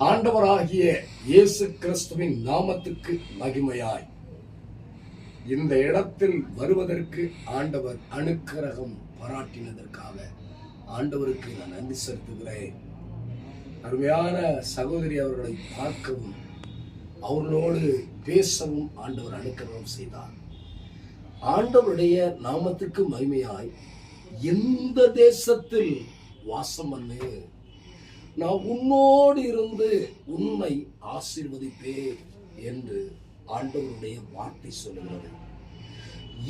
ஆண்டவராகிய இயேசு கிறிஸ்துவின் நாமத்துக்கு மகிமையாய் இந்த இடத்தில் வருவதற்கு ஆண்டவர் அனுக்கிரகம் பாராட்டினதற்காக ஆண்டவருக்கு நான் நன்றி செலுத்துகிறேன். அருமையான சகோதரி அவர்களை பார்க்கவும் அவர்களோடு பேசவும் ஆண்டவர் அனுக்கிரகம் செய்தார். ஆண்டவருடைய நாமத்துக்கு மகிமையாய் எந்த தேசத்தில் வாசம் பண்ணு, நான் உன்னோடு இருந்து உன்னை ஆசீர்வதிப்பேன் என்று ஆண்டவருடைய வார்த்தை சொல்லுகிறது.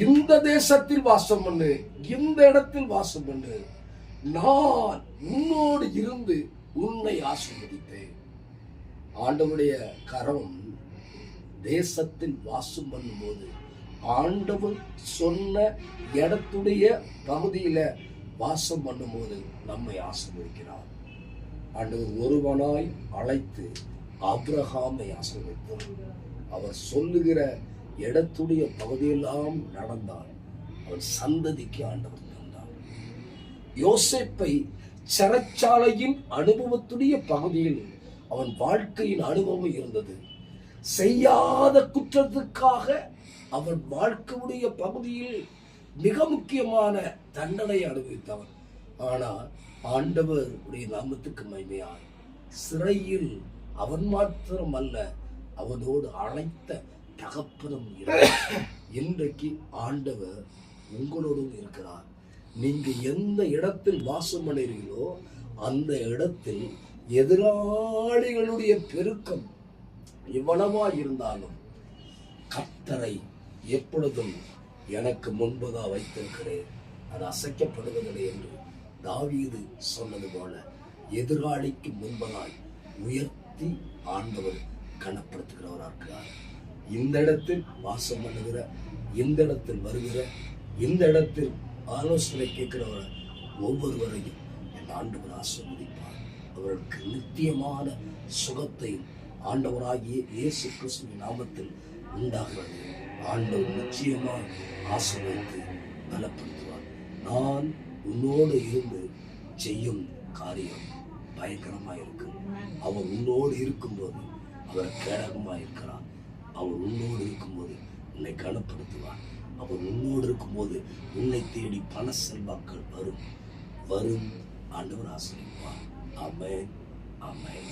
இந்த தேசத்தில் வாசம் பண்ணு, இந்த இடத்தில் வாசம் பண்ணு, நான் உன்னோடு இருந்து உன்னை ஆசீர்வதிப்பேன். ஆண்டவருடைய கரம் தேசத்தில் வாசம் பண்ணும்போது ஆண்டவர் சொன்ன இடத்துடைய பகுதியில வாசம் பண்ணும்போது நம்மை ஆசீர்வதிக்கிறார். ஆண்டவர் ஒருவனாய் அழைத்து ஆபிரகாமை ஆசீர்வதித்தார். அவர் சொல்லுகிற இடத்துடைய பகுதியெல்லாம் நடந்தார். அவர் சந்ததிக்கு ஆண்டவர் தந்தார். யோசேப்பை சிறைச்சாலையின் அனுபவத்துடைய பகுதியில் அவன் வாழ்க்கையின் அனுபவம் இருந்தது. செய்யாத குற்றத்துக்காக அவன் வாழ்க்கையுடைய பகுதியில் மிக முக்கியமான தண்டனை அனுபவித்தவன். ஆனால் ஆண்டவருடைய நாமத்துக்கு மகிமையாய் சிறையில் அவன் மாத்திரம் அல்ல, அவனோடு அழைத்த தகப்பனும் இன்றைக்கு ஆண்டவர் உங்களோடும் இருக்கிறார். நீங்க எந்த இடத்தில் வாசம் பண்ணுறீங்களோ அந்த இடத்தில் எதிராளிகளுடைய பெருக்கம் எவ்வளவா இருந்தாலும் கர்த்தரை எப்பொழுதும் எனக்கு முன்பதா வைத்திருக்கிறேன், அது அசைக்கப்படுவதில்லை என்று தாவீது சொன்னது போல எதிராளிக்கு முன்பதாய் உயர்த்தி ஆண்டவர் கனப்படுத்துகிறவராக இருக்கிறார். இந்த இடத்தில் வாசம் பண்ணுகிற, இந்த இடத்தில் வருகிற, இந்த இடத்தில் ஆலோசனை கேட்கிறவர ஒவ்வொருவரையும் என் ஆண்டவர் ஆசீர்வதிப்பார். அவர்களுக்கு நித்தியமான சுகத்தையும் ஆண்டவராகிய இயேசு கிறிஸ்துவின் நாமத்தில் உண்டாகிறது. ஆண்டவர் நிச்சயமாக ஆசீர்வதித்து பலப்படுத்துவார். நான் உன்னோடு இருந்து செய்யும் காரியம் பயங்கரமாயிருக்கும். அவர் உன்னோடு இருக்கும்போது அவர் கேடகமாயிருக்கிறார். அவர் உன்னோடு இருக்கும்போது உன்னை கனப்படுத்துவார். அவர் உன்னோடு இருக்கும்போது உன்னை தேடி பல செல்வாக்கள் வரும். ஆண்டவர் ஆசீர்வதிப்பார். ஆமென், ஆமென்.